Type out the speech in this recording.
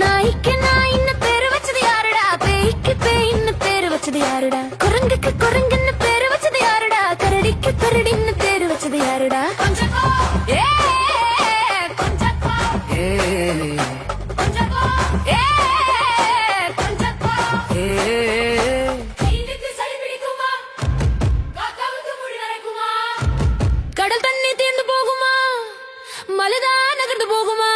நாய்க்கு நாயின்னு பேரு வச்சது யாருடா? பேய்க்கு பேயின்னு பேரு வச்சது யாருடா? குரங்குக்கு குரங்குன்னு பேரு வச்சது யாருடா? கரடிக்கு கரடின்னு பேரு வச்சது யாருடா? ஏ கடல் தண்ணி தீர்ந்து போகுமா? மலைதான் நகர்ந்து போகுமா?